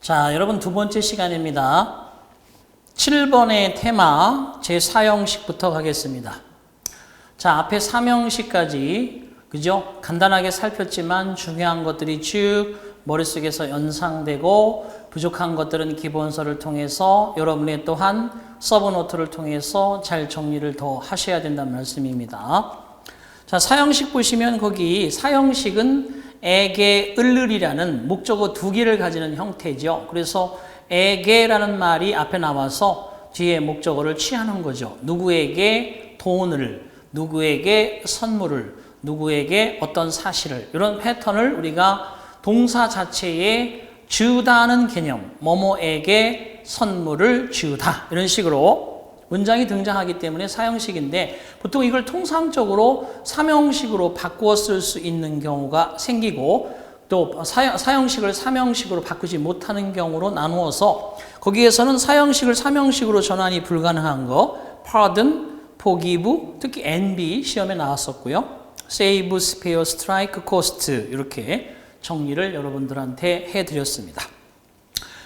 자, 여러분 두 번째 시간입니다. 7번의 테마 제4형식부터 가겠습니다. 자, 앞에 3형식까지 그죠? 간단하게 살폈지만 중요한 것들이 쭉 머릿속에서 연상되고 부족한 것들은 기본서를 통해서 여러분의 또한 서브노트를 통해서 잘 정리를 더 하셔야 된다는 말씀입니다. 자, 4형식 보시면 거기 4형식은 에게, 을을이라는 목적어 두 개를 가지는 형태죠. 그래서 에게라는 말이 앞에 나와서 뒤에 목적어를 취하는 거죠. 누구에게 돈을, 누구에게 선물을, 누구에게 어떤 사실을, 이런 패턴을 우리가 동사 자체에 주다는 개념, 뭐뭐에게 선물을 주다, 이런 식으로 문장이 등장하기 때문에 4형식인데 보통 이걸 통상적으로 3형식으로 바꾸어 쓸 수 있는 경우가 생기고 또 4형식을 3형식으로 바꾸지 못하는 경우로 나누어서 거기에서는 4형식을 3형식으로 전환이 불가능한 거 pardon, forgive, 특히 NB 시험에 나왔었고요. save, spare, strike, cost 이렇게 정리를 여러분들한테 해드렸습니다.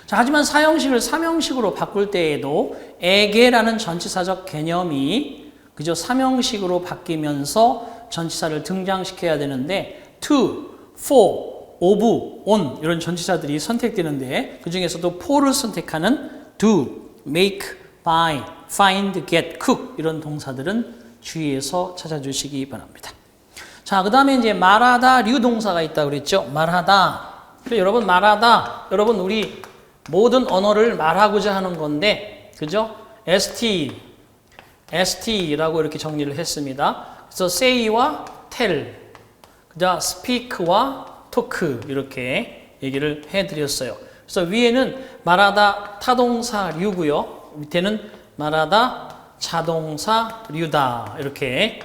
자, 하지만 4형식을 3형식으로 바꿀 때에도 에게라는 전치사적 개념이 그저 3형식으로 바뀌면서 전치사를 등장시켜야 되는데 to, for, of, on 이런 전치사들이 선택되는데 그 중에서도 for를 선택하는 do, make, buy, find, get, cook 이런 동사들은 주의해서 찾아주시기 바랍니다. 자, 그 다음에 이제 말하다 류 동사가 있다고 그랬죠. 말하다. 여러분 말하다. 여러분 우리 모든 언어를 말하고자 하는 건데, 그죠? ST라고 이렇게 정리를 했습니다. 그래서 say와 tell, 그다음 speak와 talk 이렇게 얘기를 해드렸어요. 그래서 위에는 말하다 타동사류고요. 밑에는 말하다 자동사류다 이렇게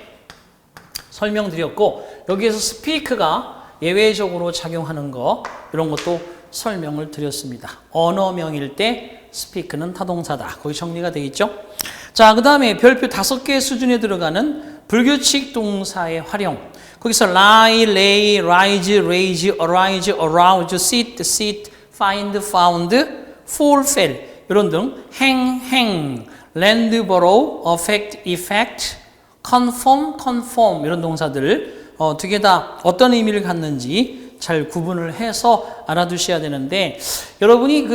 설명드렸고 여기에서 speak가 예외적으로 작용하는 거 이런 것도 설명을 드렸습니다. 언어명일 때 speak는 타동사다. 거기 정리가 되어 있죠. 자, 그 다음에 별표 5개 수준에 들어가는 불규칙 동사의 활용. 거기서 lie, lay, rise, raise, arise, arouse, sit, sit, find, found, fall, fell 이런 등 hang, land, borrow, affect, effect, conform, conform 이런 동사들 두 개 다 어떤 의미를 갖는지 잘 구분을 해서 알아두셔야 되는데 여러분이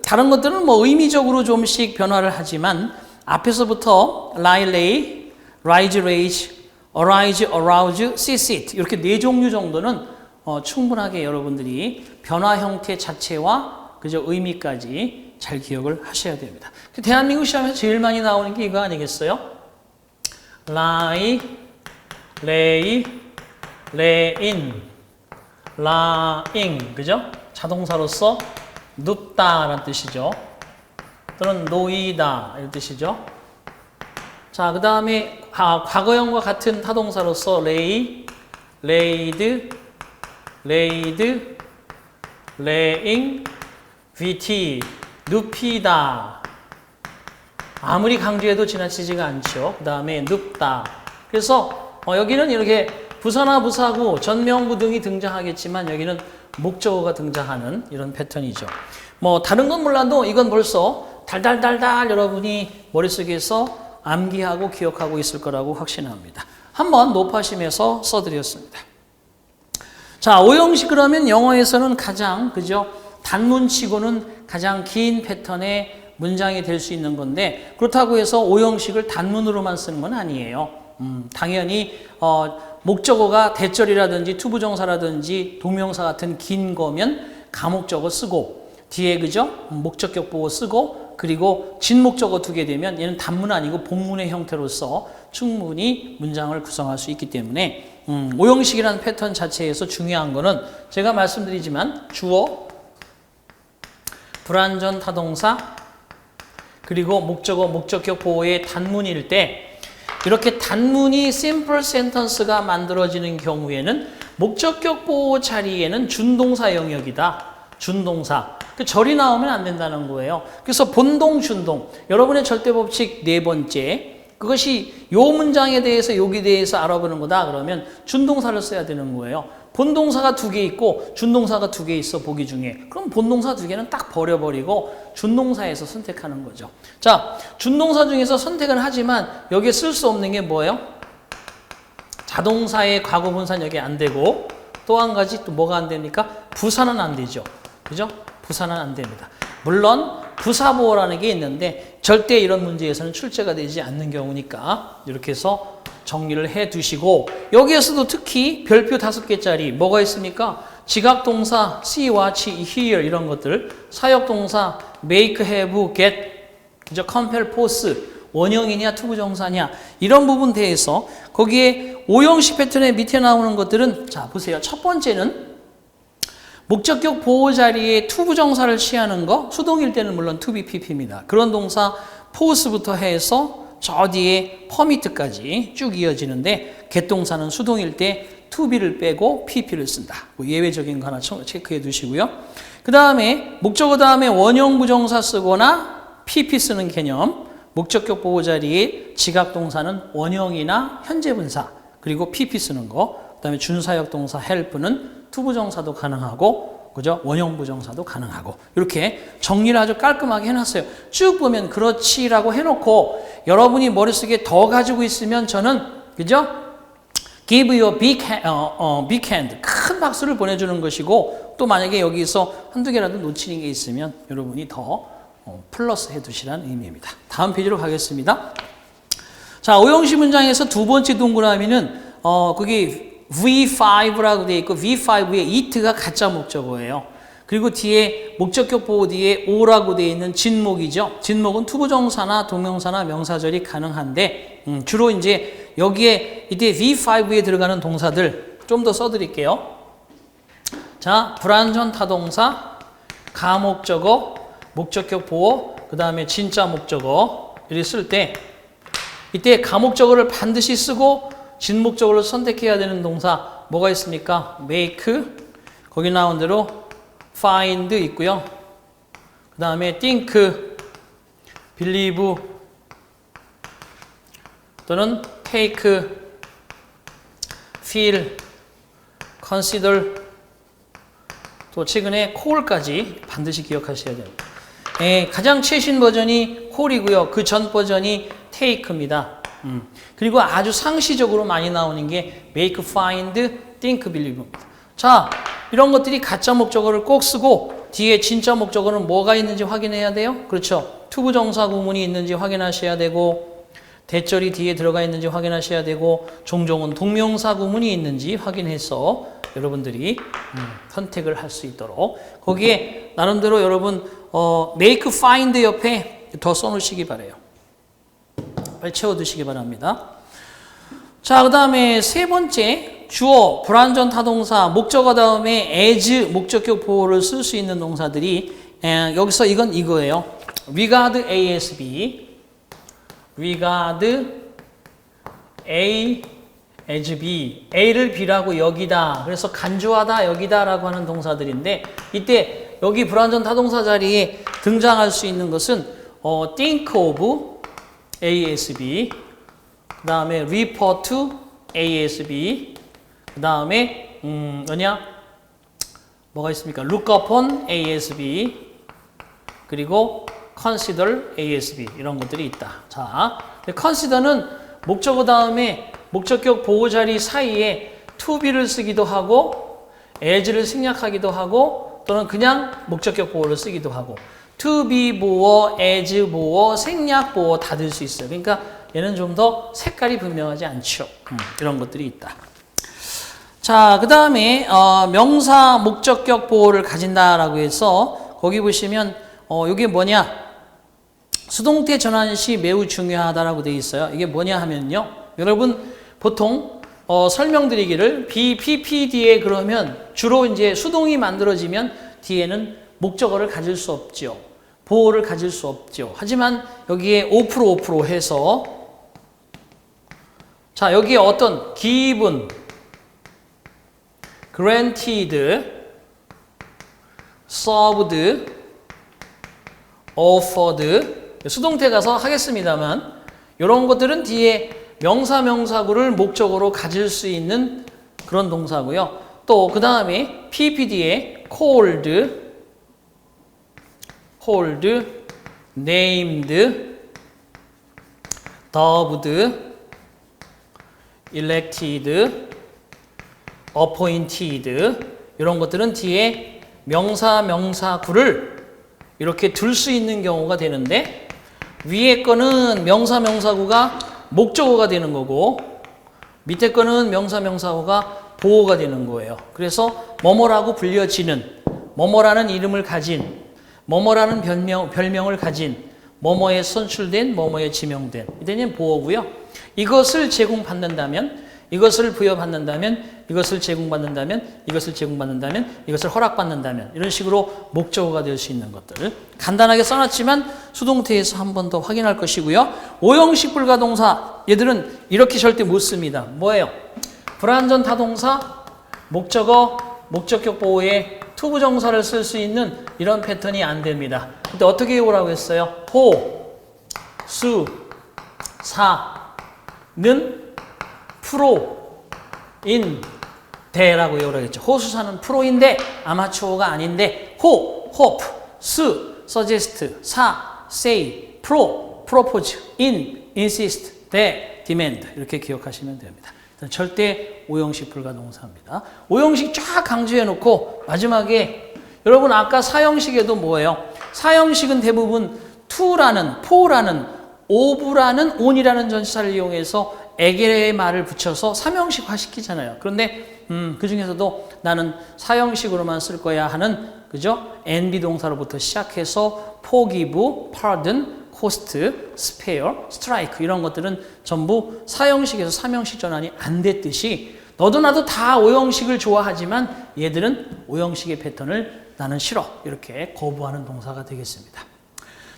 다른 것들은 뭐 의미적으로 좀씩 변화를 하지만 앞에서부터 lie, lay, rise, raise, arise, arouse, sit, sit 이렇게 4종류 정도는 충분하게 여러분들이 변화 형태 자체와 그저 의미까지 잘 기억을 하셔야 됩니다. 대한민국 시험에서 제일 많이 나오는 게 이거 아니겠어요? lie, lay, laying lying, 그죠? 자동사로서 눕다라는 뜻이죠. 또는 놓이다 이런 뜻이죠. 자, 그 다음에 과거형과 같은 타동사로서 lay, laid, laid, laying, vt, 눕히다. 아무리 강조해도 지나치지가 않죠. 그 다음에 눕다. 그래서 여기는 이렇게 부사나 부사구, 전명부 등이 등장하겠지만 여기는 목적어가 등장하는 이런 패턴이죠. 뭐 다른 건 몰라도 이건 벌써 달달달달 여러분이 머릿속에서 암기하고 기억하고 있을 거라고 확신합니다. 한번 높아심에서 써드렸습니다. 자, 5형식 그러면 영어에서는 가장 그죠? 단문치고는 가장 긴 패턴의 문장이 될 수 있는 건데 그렇다고 해서 5형식을 단문으로만 쓰는 건 아니에요. 당연히 목적어가 대절이라든지 투부정사라든지 동명사 같은 긴 거면 가목적어 쓰고 뒤에 그죠? 목적격 보고 쓰고 그리고 진목적어 두게 되면 얘는 단문 아니고 본문의 형태로서 충분히 문장을 구성할 수 있기 때문에 5형식이라는 패턴 자체에서 중요한 거는 제가 말씀드리지만 주어, 불완전 타동사 그리고 목적어, 목적격 보호의 단문일 때 이렇게 단문이 simple sentence가 만들어지는 경우에는 목적격 보호 자리에는 준동사 영역이다. 준동사. 절이 나오면 안 된다는 거예요. 그래서 본동, 준동. 여러분의 절대법칙 4번째. 그것이 요 문장에 대해서 여기 대해서 알아보는 거다. 그러면 준동사를 써야 되는 거예요. 본동사가 2개 있고 준동사가 2개 있어 보기 중에. 그럼 본동사 2개는 딱 버려버리고 준동사에서 선택하는 거죠. 자, 준동사 중에서 선택은 하지만 여기에 쓸 수 없는 게 뭐예요? 자동사의 과거분사는 여기 안 되고 또 한 가지 또 뭐가 안 됩니까? 부사는 안 되죠. 그죠? 부사는 안 됩니다. 물론 부사보호라는 게 있는데 절대 이런 문제에서는 출제가 되지 않는 경우니까 이렇게 해서 정리를 해 두시고 여기에서도 특히 별표 5개짜리 뭐가 있습니까? 지각동사 see, watch, hear 이런 것들 사역동사 make, have, get 그죠? compare, pose 원형이냐 투부정사냐 이런 부분 대해서 거기에 5형식 패턴의 밑에 나오는 것들은 자 보세요. 첫 번째는 목적격 보호 자리에 투부정사를 취하는 거 수동일 때는 물론 to be pp입니다. 그런 동사 force부터 해서 저 뒤에 permit까지 쭉 이어지는데 get 동사는 수동일 때 to be를 빼고 pp를 쓴다. 뭐 예외적인 거 하나 체크해 두시고요. 그 다음에 목적어 다음에 원형 부정사 쓰거나 pp 쓰는 개념 목적격 보호 자리에 지각동사는 원형이나 현재분사 그리고 pp 쓰는 거 그 다음에 준사역 동사 help는 투부정사도 가능하고 그죠? 원형 부정사도 가능하고 이렇게 정리를 아주 깔끔하게 해놨어요. 쭉 보면 그렇지라고 해놓고 여러분이 머릿속에 더 가지고 있으면 저는 그죠? Give you a big hand 큰 박수를 보내주는 것이고 또 만약에 여기서 한두 개라도 놓치는 게 있으면 여러분이 더 플러스 해두시라는 의미입니다. 다음 페이지로 가겠습니다. 자, 5형식 문장에서 두 번째 동그라미는 거기 V5라고 되어 있고 V5에 it가 가짜 목적어예요. 그리고 뒤에 목적격 보호 뒤에 o라고 되어 있는 진목이죠. 진목은 투부정사나 동명사나 명사절이 가능한데 주로 이제 여기에 이때 V5에 들어가는 동사들 좀 더 써드릴게요. 자, 불완전 타동사, 가목적어, 목적격 보호, 그 다음에 진짜 목적어 이렇게 쓸 때 이때 가목적어를 반드시 쓰고 진목적어를 선택해야 되는 동사 뭐가 있습니까? make, 거기 나온 대로 find 있고요. 그 다음에 think, believe 또는 take, feel, consider 또 최근에 call까지 반드시 기억하셔야 됩니다. 가장 최신 버전이 call이고요. 그 전 버전이 take입니다. 그리고 아주 상시적으로 많이 나오는 게 make, find, think, believe입니다. 자, 이런 것들이 가짜 목적어를 꼭 쓰고 뒤에 진짜 목적어는 뭐가 있는지 확인해야 돼요. 그렇죠. 투부정사 구문이 있는지 확인하셔야 되고 대절이 뒤에 들어가 있는지 확인하셔야 되고 종종은 동명사 구문이 있는지 확인해서 여러분들이 선택을 할 수 있도록 거기에 나름대로 여러분 make, find 옆에 더 써놓으시기 바래요. 빨리 채워두시기 바랍니다. 자, 그 다음에 세 번째 주어, 불완전 타동사, 목적어 다음에 as, 목적격 보호를 쓸 수 있는 동사들이 여기서 이건 이거예요. regard ASB, regard A as B, A를 B라고 여기다. 그래서 간주하다, 여기다라고 하는 동사들인데 이때 여기 불완전 타동사 자리에 등장할 수 있는 것은 think of ASB, 그 다음에 refer to ASB, 그 다음에 뭐가 있습니까? look upon ASB, 그리고 consider ASB 이런 것들이 있다. 자, consider는 목적어 다음에 목적격 보호 자리 사이에 to be를 쓰기도 하고 as를 생략하기도 하고 또는 그냥 목적격 보호를 쓰기도 하고 to be 보호, as 보호, 생략 보호 다 될 수 있어요. 그러니까 얘는 좀 더 색깔이 분명하지 않죠. 이런 것들이 있다. 자, 그 다음에 명사 목적격 보호를 가진다라고 해서 거기 보시면 이게 뭐냐? 수동태 전환 시 매우 중요하다라고 되어 있어요. 이게 뭐냐 하면요. 여러분 보통 설명드리기를 BPPD에 그러면 주로 이제 수동이 만들어지면 뒤에는 목적어를 가질 수 없죠. 보호를 가질 수 없죠. 하지만 여기에 5% 해서 자, 여기에 어떤 given, granted, served, offered 수동태 가서 하겠습니다만 이런 것들은 뒤에 명사, 명사구를 목적어로 가질 수 있는 그런 동사고요. 또 그 다음에 PPD에 cold, named, dubbed, elected, appointed 이런 것들은 뒤에 명사, 명사구를 이렇게 둘 수 있는 경우가 되는데 위에 거는 명사, 명사구가 목적어가 되는 거고 밑에 거는 명사, 명사구가 보어가 되는 거예요. 그래서 뭐뭐라고 불려지는 뭐뭐라는 이름을 가진 뭐뭐라는 별명을 가진 뭐뭐에 선출된 뭐뭐에 지명된 이때는 보어고요. 이것을 제공받는다면 이것을 부여받는다면 이것을 제공받는다면 이것을 제공받는다면 이것을 허락받는다면 이런 식으로 목적어가 될 수 있는 것들 간단하게 써놨지만 수동태에서 한 번 더 확인할 것이고요. 오형식 불가동사 얘들은 이렇게 절대 못 씁니다. 뭐예요? 불완전 타동사 목적어 목적격 보호에 투부정사를 쓸 수 있는 이런 패턴이 안 됩니다. 근데 어떻게 외우라고 했어요? 호, 수, 사, 는, 프로, 인, 대라고 외우라고 했죠. 호수사는 프로인데 아마추어가 아닌데 호, 호프, 수, 서제스트, 사, 세이, 프로, 프로포즈, 인, 인시스트, 대, 디맨드 이렇게 기억하시면 됩니다. 절대 오형식 불가동사입니다. 오형식 쫙 강조해놓고 마지막에 여러분 아까 사형식에도 뭐예요? 사형식은 대부분 to라는, for라는, of라는, on이라는 전치사를 이용해서 에게의 말을 붙여서 삼형식화 시키잖아요. 그런데 그 중에서도 나는 사형식으로만 쓸 거야 하는 그죠? NB 동사로부터 시작해서 forgive, pardon, cost, spare, strike 이런 것들은 전부 사형식에서 삼형식 전환이 안 됐듯이 너도 나도 다 오형식을 좋아하지만 얘들은 오형식의 패턴을 나는 싫어 이렇게 거부하는 동사가 되겠습니다.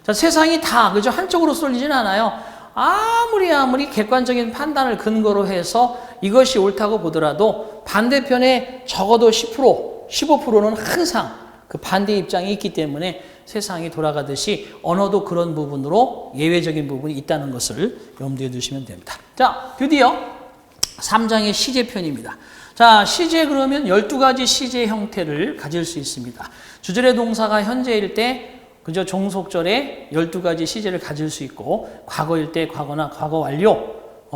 자, 세상이 다 그죠? 한쪽으로 쏠리진 않아요. 아무리 객관적인 판단을 근거로 해서 이것이 옳다고 보더라도 반대편에 적어도 10%, 15%는 항상 그 반대 입장이 있기 때문에 세상이 돌아가듯이 언어도 그런 부분으로 예외적인 부분이 있다는 것을 염두에 두시면 됩니다. 자, 드디어 3장의 시제편입니다. 자, 시제 그러면 12가지 시제 형태를 가질 수 있습니다. 주절의 동사가 현재일 때 그죠? 종속절에 12가지 시제를 가질 수 있고 과거일 때 과거나 과거 완료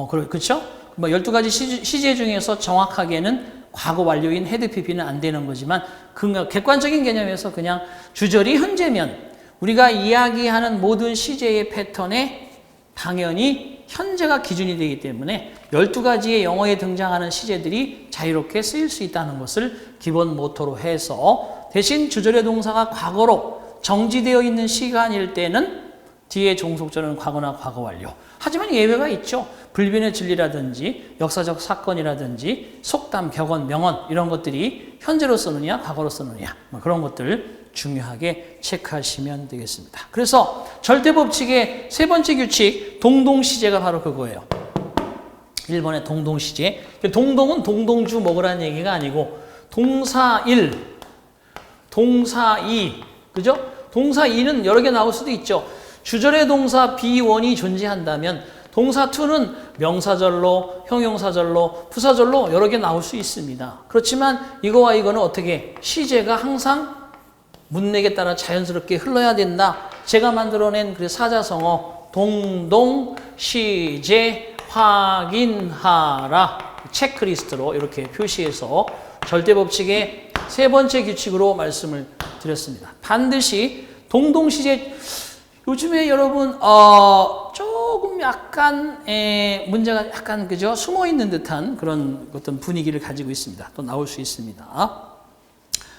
그렇죠? 뭐 12가지 시제 중에서 정확하게는 과거 완료인 헤드 PP는 안 되는 거지만 그 객관적인 개념에서 그냥 주절이 현재면 우리가 이야기하는 모든 시제의 패턴에 당연히 현재가 기준이 되기 때문에 12가지의 영어에 등장하는 시제들이 자유롭게 쓰일 수 있다는 것을 기본 모토로 해서 대신 주절의 동사가 과거로 정지되어 있는 시간일 때는 뒤에 종속절은 과거나 과거 완료. 하지만 예외가 있죠. 불변의 진리라든지 역사적 사건이라든지 속담, 격언, 명언 이런 것들이 현재로 쓰느냐 과거로 쓰느냐 뭐 그런 것들 중요하게 체크하시면 되겠습니다. 그래서 절대법칙의 세 번째 규칙 동동시제가 바로 그거예요. 1번의 동동시제. 동동은 동동주 먹으라는 얘기가 아니고 동사 1, 동사 2 그죠? 동사 2는 여러 개 나올 수도 있죠. 주절의 동사 B1이 존재한다면 동사 2는 명사절로, 형용사절로, 부사절로 여러 개 나올 수 있습니다. 그렇지만 이거와 이거는 어떻게? 시제가 항상 문맥에 따라 자연스럽게 흘러야 된다. 제가 만들어낸 그 사자성어 동동 시제 확인하라 체크리스트로 이렇게 표시해서 절대법칙의 세 번째 규칙으로 말씀을 드렸습니다. 반드시 동동시제 요즘에 여러분 조금 약간 문제가 약간 그죠 숨어 있는 듯한 그런 어떤 분위기를 가지고 있습니다. 또 나올 수 있습니다.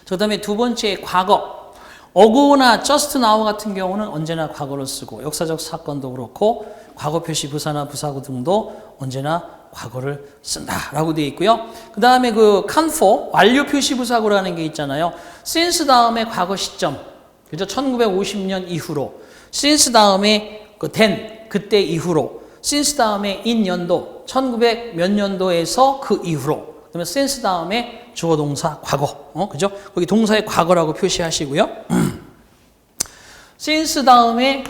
그다음에 두 번째 과거 어고나 just now 같은 경우는 언제나 과거로 쓰고 역사적 사건도 그렇고 과거 표시 부사나 부사구 등도 언제나 과거를 쓴다라고 되어 있고요. 그 다음에 그 can4 완료 표시 부사구라는 게 있잖아요. since 다음에 과거 시점 그죠? 1950년 이후로 since 다음에 그 then 그때 이후로 since 다음에 in 연도 1900 몇 년도에서 그 이후로 그다음에 since 다음에 주어 동사 과거 그죠? 거기 동사의 과거라고 표시하시고요. since 다음에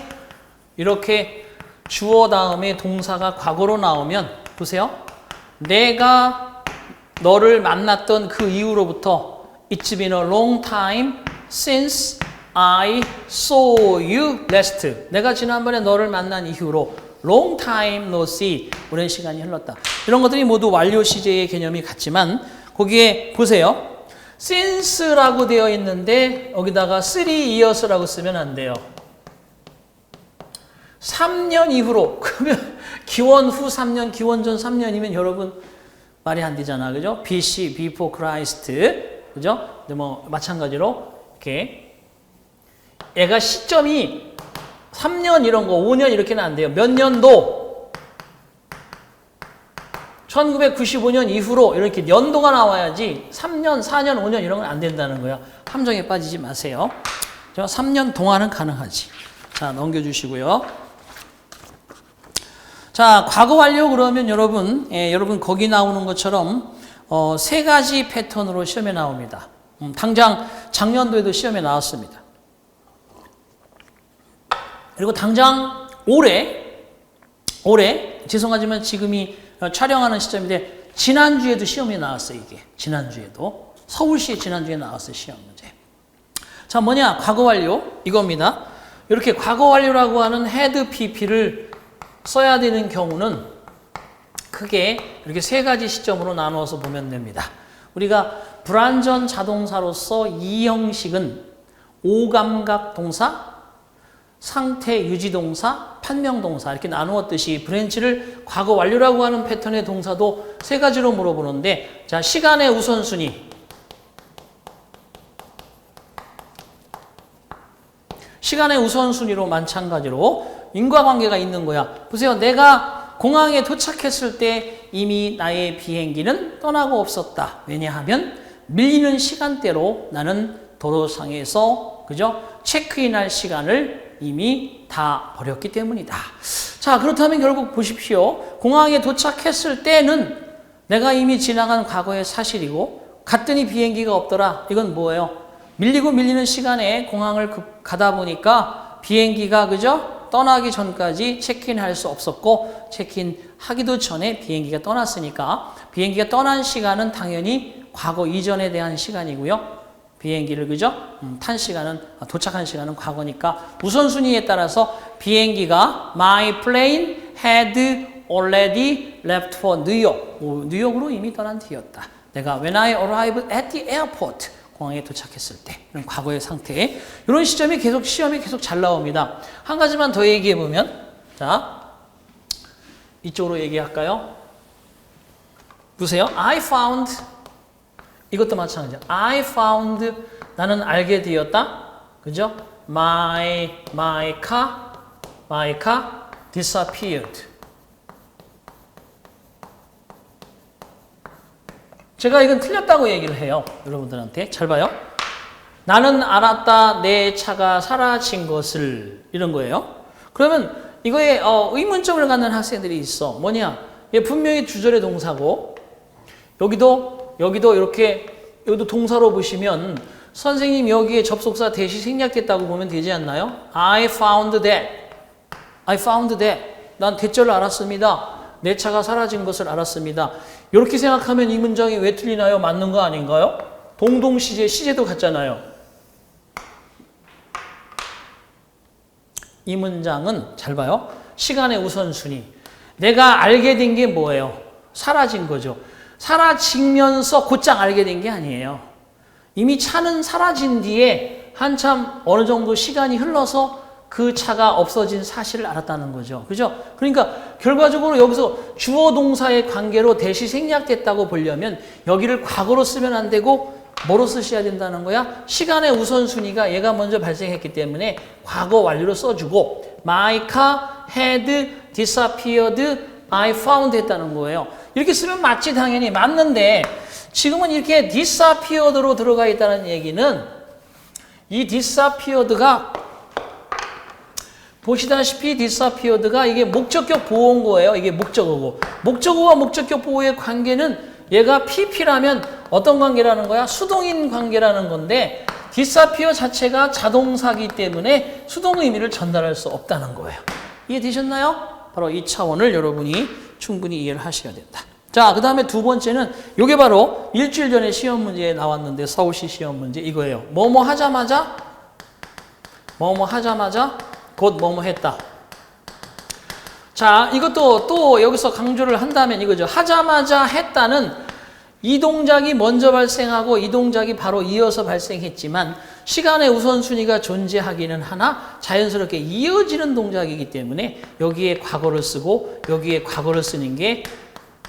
이렇게 주어 다음에 동사가 과거로 나오면 보세요. 내가 너를 만났던 그 이후로부터 It's been a long time since I saw you last. 내가 지난번에 너를 만난 이후로 long time no see. 오랜 시간이 흘렀다. 이런 것들이 모두 완료 시제의 개념이 같지만 거기에 보세요. since라고 되어 있는데 여기다가 3 years라고 쓰면 안 돼요. 3년 이후로. 그러면 기원 후 3년, 기원 전 3년이면 여러분 말이 안 되잖아. 그죠? BC, before Christ. 그죠? 근데 뭐 마찬가지로 이렇게 얘가 시점이 3년 이런 거, 5년 이렇게는 안 돼요. 몇 년도? 1995년 이후로 이렇게 연도가 나와야지 3년, 4년, 5년 이런 건 안 된다는 거야. 함정에 빠지지 마세요. 3년 동안은 가능하지. 자, 넘겨주시고요. 자, 과거 완료 그러면 여러분, 여러분 거기 나오는 것처럼 3가지 패턴으로 시험에 나옵니다. 당장 작년도에도 시험에 나왔습니다. 그리고 당장 올해 죄송하지만 지금이 촬영하는 시점인데 지난주에도 시험이 나왔어요. 이게 지난주에도 서울시에 지난주에 나왔어요. 시험 문제. 자, 뭐냐? 과거 완료 이겁니다. 이렇게 과거 완료라고 하는 헤드 PP를 써야 되는 경우는 크게 이렇게 3가지 시점으로 나누어서 보면 됩니다. 우리가 불완전 자동사로서 이 형식은 오감각 동사, 상태 유지 동사, 판명 동사 이렇게 나누었듯이 브랜치를 과거 완료라고 하는 패턴의 동사도 3가지로 물어보는데, 자, 시간의 우선순위. 시간의 우선순위로 마찬가지로 인과관계가 있는 거야. 보세요. 내가 공항에 도착했을 때 이미 나의 비행기는 떠나고 없었다. 왜냐하면 밀리는 시간대로 나는 도로상에서 그죠? 체크인할 시간을 이미 다 버렸기 때문이다. 자, 그렇다면 결국 보십시오. 공항에 도착했을 때는 내가 이미 지나간 과거의 사실이고 갔더니 비행기가 없더라. 이건 뭐예요? 밀리는 시간에 공항을 가다 보니까 비행기가 그죠? 떠나기 전까지 체크인할 수 없었고 체크인하기도 전에 비행기가 떠났으니까 비행기가 떠난 시간은 당연히 과거 이전에 대한 시간이고요. 비행기를 그죠? 탄 시간은 도착한 시간은 과거니까 우선순위에 따라서 비행기가 My plane had already left for New York. 뉴욕으로 이미 떠난 뒤였다. 내가 When I arrived at the airport. 공항에 도착했을 때 이런 과거의 상태 이런 시점이 계속 시험에 계속 잘 나옵니다. 한 가지만 더 얘기해 보면 자 이쪽으로 얘기할까요? 보세요. I found 이것도 마찬가지야. I found 나는 알게 되었다. 그죠? My car disappeared. 제가 이건 틀렸다고 얘기를 해요. 여러분들한테. 잘 봐요. 나는 알았다. 내 차가 사라진 것을. 이런 거예요. 그러면 이거에 의문점을 갖는 학생들이 있어. 뭐냐? 얘 분명히 주절의 동사고 여기도 이렇게 여기도 동사로 보시면 선생님 여기에 접속사 대시 생략됐다고 보면 되지 않나요? I found that. 난 대절을 알았습니다. 내 차가 사라진 것을 알았습니다. 이렇게 생각하면 이 문장이 왜 틀리나요? 맞는 거 아닌가요? 동동시제, 시제도 같잖아요. 이 문장은 잘 봐요. 시간의 우선순위. 내가 알게 된 게 뭐예요? 사라진 거죠. 사라지면서 곧장 알게 된 게 아니에요. 이미 차는 사라진 뒤에 한참 어느 정도 시간이 흘러서 그 차가 없어진 사실을 알았다는 거죠. 그죠? 그러니까 결과적으로 여기서 주어 동사의 관계로 대시 생략됐다고 보려면 여기를 과거로 쓰면 안 되고 뭐로 쓰셔야 된다는 거야? 시간의 우선순위가 얘가 먼저 발생했기 때문에 과거 완료로 써주고 My car had disappeared. I found 했다는 거예요. 이렇게 쓰면 맞지 당연히 맞는데 지금은 이렇게 disappeared로 들어가 있다는 얘기는 이 disappeared가 보시다시피 disappeared가 이게 목적격 보호인 거예요. 이게 목적어고. 목적어와 목적격 보호의 관계는 얘가 PP라면 어떤 관계라는 거야? 수동인 관계라는 건데 disappear 자체가 자동사기 때문에 수동 의미를 전달할 수 없다는 거예요. 이해되셨나요? 바로 이 차원을 여러분이 충분히 이해를 하셔야 된다. 자, 그 다음에 두 번째는 요게 바로 일주일 전에 시험 문제에 나왔는데 서울시 시험 문제 이거예요. 뭐뭐 하자마자 곧 뭐뭐 했다. 자, 이것도 또 여기서 강조를 한다면 이거죠. 하자마자 했다는 이 동작이 먼저 발생하고 이 동작이 바로 이어서 발생했지만 시간의 우선순위가 존재하기는 하나 자연스럽게 이어지는 동작이기 때문에 여기에 과거를 쓰고 여기에 과거를 쓰는 게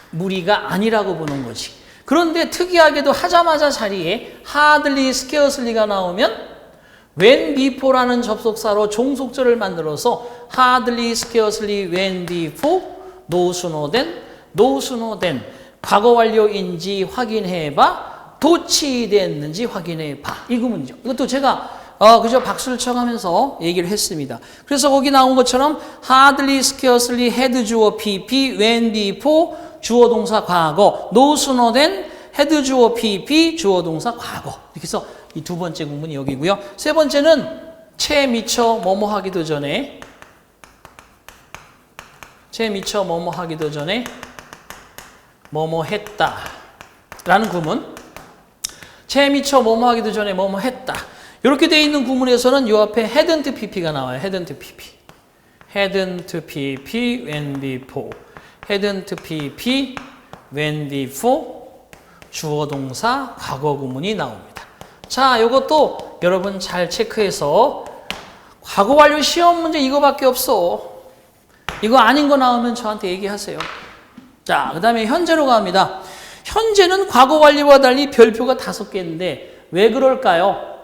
무리가 아니라고 보는 거지. 그런데 특이하게도 하자마자 자리에 hardly, scarcely가 나오면 when before라는 접속사로 종속절을 만들어서 hardly, scarcely, when before, no sooner than 과거 완료인지 확인해봐, 도치됐는지 확인해봐. 이 구문이죠. 이것도 제가 그저 박수를 쳐가면서 얘기를 했습니다. 그래서 거기 나온 것처럼 hardly, scarcely, had 주어 PP, when before 주어 동사 과거, no sooner than had 주어 PP 주어 동사 과거. 이렇게 해서 이 두 번째 구문이 여기고요. 세 번째는 채 미처 뭐뭐 하기도 전에 뭐뭐 했다 라는 구문. 채 미처 뭐뭐 하기도 전에 뭐뭐 했다. 이렇게 되어 있는 구문에서는 이 앞에 hadn't pp가 나와요. hadn't pp when before, hadn't pp when before 주어 동사 과거 구문이 나옵니다. 자, 이것도 여러분 잘 체크해서 과거 완료 시험 문제 이거밖에 없어. 이거 아닌 거 나오면 저한테 얘기하세요. 자, 그 다음에 현재로 갑니다. 현재는 과거 완료와 달리 별표가 5개인데 왜 그럴까요?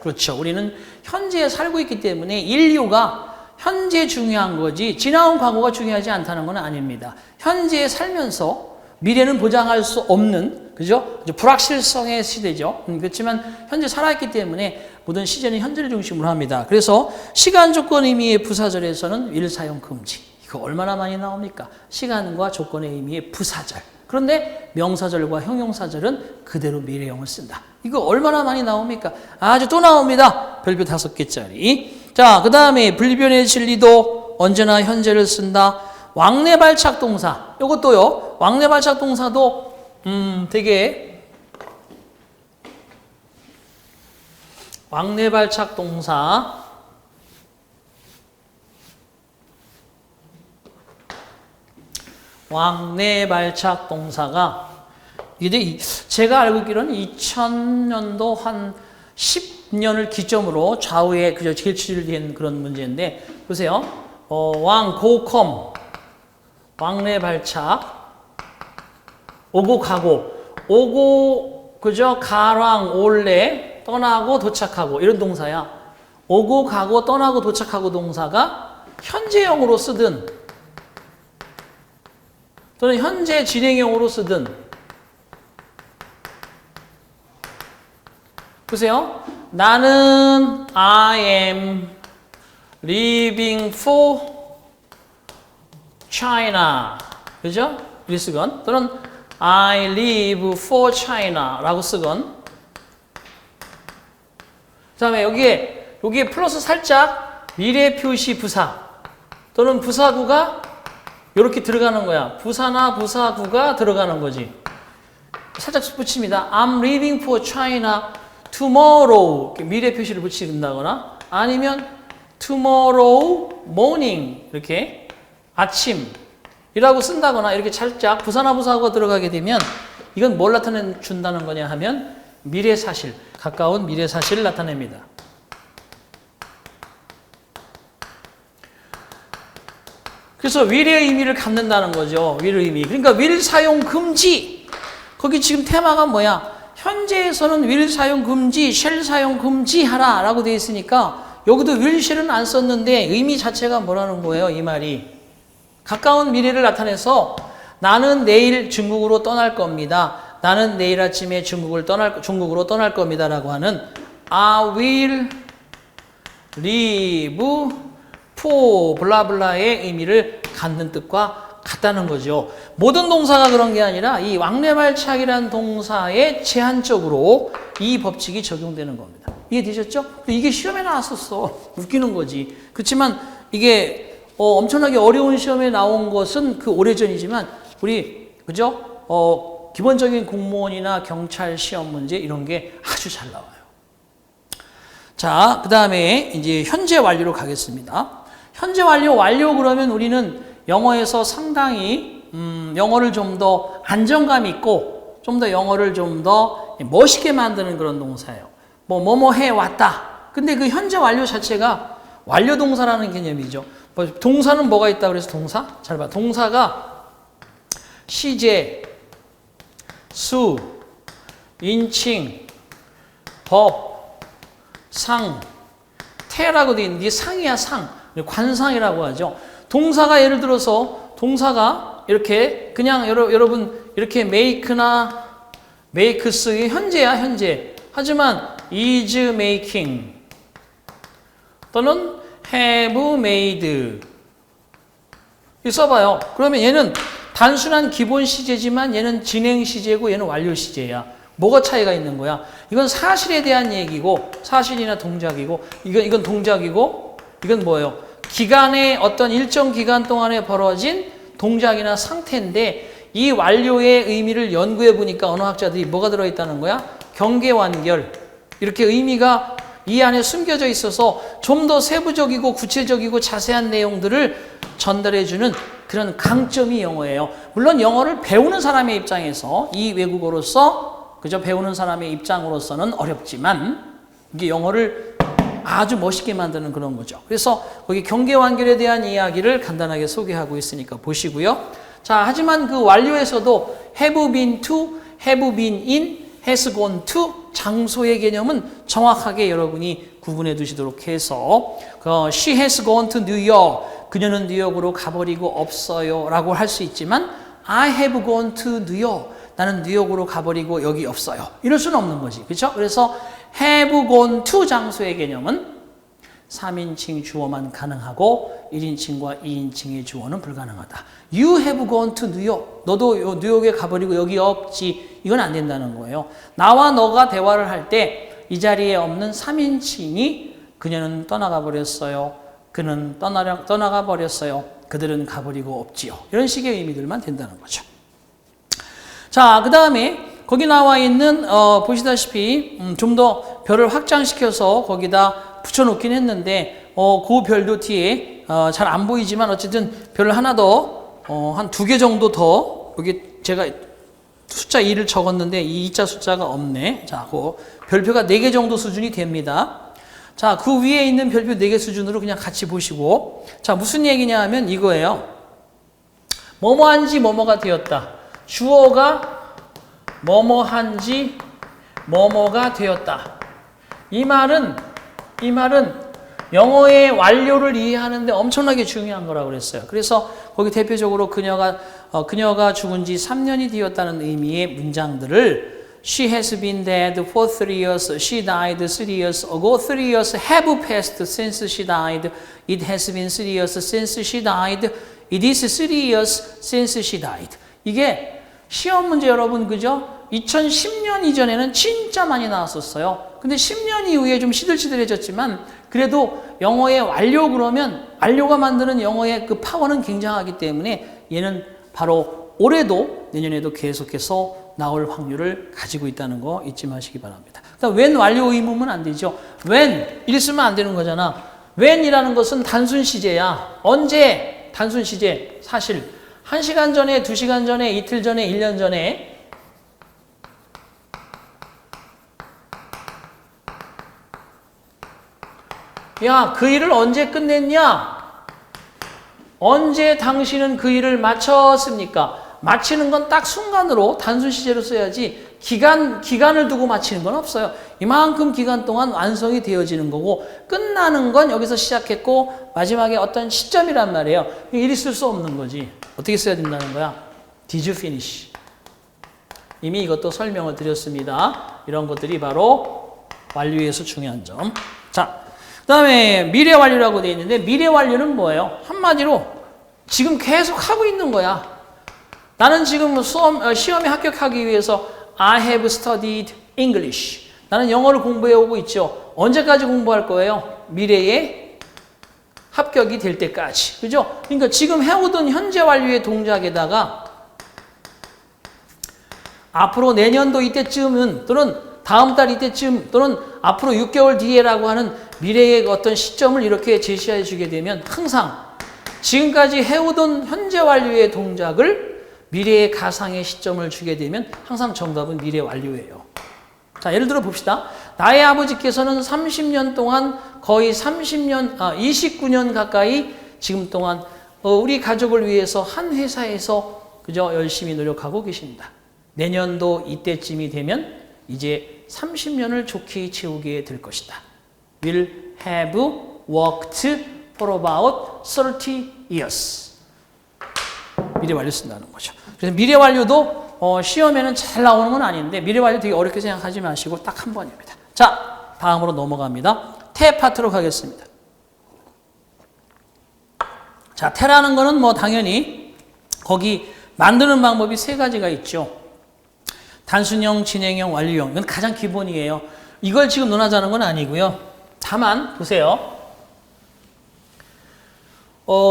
그렇죠. 우리는 현재에 살고 있기 때문에 인류가 현재 중요한 거지 지나온 과거가 중요하지 않다는 건 아닙니다. 현재에 살면서 미래는 보장할 수 없는, 그죠? 불확실성의 시대죠. 그렇지만 현재 살아있기 때문에 모든 시제는 현재를 중심으로 합니다. 그래서 시간 조건 의미의 부사절에서는 will 사용 금지. 이거 얼마나 많이 나옵니까? 시간과 조건의 의미의 부사절. 그런데 명사절과 형용사절은 그대로 미래형을 쓴다. 이거 얼마나 많이 나옵니까? 아주 또 나옵니다. 별표 5개짜리. 자, 그 다음에 불변의 진리도 언제나 현재를 쓴다. 왕래발착 동사. 이것도요. 왕래발착 동사도 되게 왕래발착 동사 왕래발착 동사가 이게 제가 알고 있기로는 2000년도 한 10년을 기점으로 좌우에 그저 길출된 그런 문제인데 보세요. 왕고컴 왕래발착 오고 가고 오고 그죠 가랑 올래 떠나고 도착하고 이런 동사야. 오고 가고 떠나고 도착하고 동사가 현재형으로 쓰든 또는 현재 진행형으로 쓰든 보세요. 나는 I am leaving for China. 그죠? 이렇게 쓰건 또는 I leave for China 라고 쓰건 그 다음에 여기에 플러스 살짝 미래 표시 부사 또는 부사구가 이렇게 들어가는 거야. 부사나 부사구가 들어가는 거지. 살짝 붙입니다. I'm leaving for China tomorrow. 미래 표시를 붙인다거나 아니면 tomorrow morning 이렇게 아침이라고 쓴다거나 이렇게 살짝 부사나 부사구가 들어가게 되면 이건 뭘 나타내 준다는 거냐 하면 미래 사실, 가까운 미래 사실을 나타냅니다. 그래서 will의 의미를 갖는다는 거죠. will의 의미. 그러니까 will 사용 금지. 거기 지금 테마가 뭐야? 현재에서는 will 사용 금지, shall 사용 금지하라 라고 되어 있으니까 여기도 will, shall은 안 썼는데 의미 자체가 뭐라는 거예요? 이 말이. 가까운 미래를 나타내서 나는 내일 중국으로 떠날 겁니다. 나는 내일 아침에 중국으로 떠날 겁니다 라고 하는 I will leave for 블라블라의 의미를 갖는 뜻과 같다는 거죠. 모든 동사가 그런 게 아니라 이 왕래발착이라는 동사에 제한적으로 이 법칙이 적용되는 겁니다. 이해되셨죠? 이게 시험에 나왔었어. 웃기는 거지. 그렇지만 이게 엄청나게 어려운 시험에 나온 것은 그 오래전이지만 우리 그죠? 기본적인 공무원이나 경찰 시험 문제 이런 게 아주 잘 나와요. 자, 그 다음에 이제 현재 완료로 가겠습니다. 현재 완료 그러면 우리는 영어에서 상당히 영어를 좀 더 안정감 있고 좀 더 영어를 좀 더 멋있게 만드는 그런 동사예요. 뭐뭐 해 왔다. 근데 그 현재 완료 자체가 완료 동사라는 개념이죠. 동사는 뭐가 있다 그래서 동사? 잘 봐. 동사가 시제, 수, 인칭, 법, 상, 태라고 되어 있는데 상이야 상. 관상이라고 하죠. 동사가 예를 들어서 동사가 이렇게 그냥 여러분 이렇게 make나 makes 현재야 현재. 하지만 is making 또는 have made 이 써봐요. 그러면 얘는 단순한 기본 시제지만 얘는 진행 시제고 얘는 완료 시제야. 뭐가 차이가 있는 거야? 이건 사실에 대한 얘기고 사실이나 동작이고 이건 동작이고 이건 뭐예요? 기간의 어떤 일정 기간 동안에 벌어진 동작이나 상태인데 이 완료의 의미를 연구해 보니까 언어학자들이 뭐가 들어있다는 거야? 경계완결. 이렇게 의미가 이 안에 숨겨져 있어서 좀 더 세부적이고 구체적이고 자세한 내용들을 전달해주는 그런 강점이 영어예요. 물론 영어를 배우는 사람의 입장에서 이 외국어로서 그저 배우는 사람의 입장으로서는 어렵지만 이게 영어를 아주 멋있게 만드는 그런 거죠. 그래서 거기 경계완결에 대한 이야기를 간단하게 소개하고 있으니까 보시고요. 자, 하지만 그 완료에서도 have been to, have been in, has gone to 장소의 개념은 정확하게 여러분이 구분해 두시도록 해서 she has gone to New York 그녀는 뉴욕으로 가버리고 없어요 라고 할 수 있지만 I have gone to New York 나는 뉴욕으로 가버리고 여기 없어요 이럴 수는 없는 거지. 그렇죠? 그래서 have gone to 장소의 개념은 3인칭 주어만 가능하고 1인칭과 2인칭의 주어는 불가능하다. You have gone to New York. 너도 뉴욕에 가버리고 여기 없지. 이건 안 된다는 거예요. 나와 너가 대화를 할 때 이 자리에 없는 3인칭이 그녀는 떠나가 버렸어요. 그는 떠나가 버렸어요. 그들은 가버리고 없지요. 이런 식의 의미들만 된다는 거죠. 자, 그 다음에 거기 나와 있는 보시다시피 좀 더 별을 확장시켜서 거기다 붙여놓긴 했는데 그 별도 뒤에 잘 안 보이지만 어쨌든 별을 하나 더 한 2개 정도 더 여기 제가 숫자 2를 적었는데 이 2자 숫자가 없네. 자, 그 별표가 4개 정도 수준이 됩니다. 자, 그 위에 있는 별표 4개 수준으로 그냥 같이 보시고 자, 무슨 얘기냐 하면 이거예요. 뭐뭐한지 뭐뭐가 되었다. 주어가 뭐뭐한지 뭐뭐가 되었다. 이 말은 영어의 완료를 이해하는데 엄청나게 중요한 거라고 그랬어요. 그래서 거기 대표적으로 그녀가 죽은 지 3년이 되었다는 의미의 문장들을 She has been dead for 3 years. She died 3 years ago. 3 years have passed since she died. It has been 3 years since she died. It is 3 years since she died. 이게 시험 문제 여러분 그죠? 2010년 이전에는 진짜 많이 나왔었어요. 근데 10년 이후에 좀 시들시들해졌지만 그래도 영어의 완료 그러면 완료가 만드는 영어의 그 파워는 굉장하기 때문에 얘는 바로 올해도 내년에도 계속해서 나올 확률을 가지고 있다는 거 잊지 마시기 바랍니다. when 완료 의문은 안 되죠. when 이리 쓰면 안 되는 거잖아. when이라는 것은 단순 시제야. 언제 단순 시제 사실 1시간 전에 2시간 전에 이틀 전에 1년 전에 야, 그 일을 언제 끝냈냐? 언제 당신은 그 일을 마쳤습니까? 마치는 건 딱 순간으로 단순 시제로 써야지 기간을 두고 마치는 건 없어요. 이만큼 기간 동안 완성이 되어지는 거고 끝나는 건 여기서 시작했고 마지막에 어떤 시점이란 말이에요. 일이 쓸 수 없는 거지. 어떻게 써야 된다는 거야? Did you finish? 이미 이것도 설명을 드렸습니다. 이런 것들이 바로 완료에서 중요한 점. 자, 그 다음에 미래 완료라고 되어 있는데 미래 완료는 뭐예요? 한마디로 지금 계속 하고 있는 거야. 나는 지금 시험에 합격하기 위해서 I have studied English. 나는 영어를 공부해 오고 있죠. 언제까지 공부할 거예요? 미래에 합격이 될 때까지. 그죠? 그러니까 지금 해오던 현재 완료의 동작에다가 앞으로 내년도 이때쯤은 또는 다음 달 이때쯤 또는 앞으로 6개월 뒤에라고 하는 미래의 어떤 시점을 이렇게 제시해 주게 되면 항상 지금까지 해오던 현재 완료의 동작을 미래의 가상의 시점을 주게 되면 항상 정답은 미래 완료예요. 자, 예를 들어 봅시다. 나의 아버지께서는 30년 동안 거의 29년 가까이 지금 동안 우리 가족을 위해서 한 회사에서 그저 열심히 노력하고 계십니다. 내년도 이때쯤이 되면 이제 30년을 좋게 채우게 될 것이다. Will have worked for about 30 years. 미래 완료 쓴다는 거죠. 그래서 미래 완료도 시험에는 잘 나오는 건 아닌데 미래 완료 되게 어렵게 생각하지 마시고 딱 한 번입니다. 자, 다음으로 넘어갑니다. 태 파트로 가겠습니다. 자, 태라는 거는 뭐 당연히 거기 만드는 방법이 세 가지가 있죠. 단순형, 진행형, 완료형. 이건 가장 기본이에요. 이걸 지금 논하자는 건 아니고요. 다만 보세요.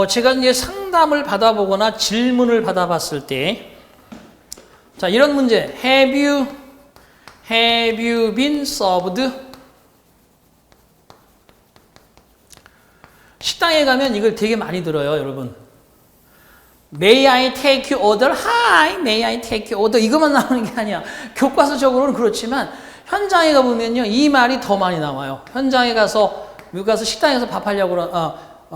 제가 이제 상담을 받아보거나 질문을 받아봤을 때, 자, 이런 문제. Have you been served? 식당에 가면 이걸 되게 많이 들어요, 여러분. May I take your order? Hi, may I take your order? 이것만 나오는 게 아니야. 교과서적으로는 그렇지만 현장에 가보면요, 이 말이 더 많이 나와요. 현장에 가서, 미국 가서 식당에서 밥하려고,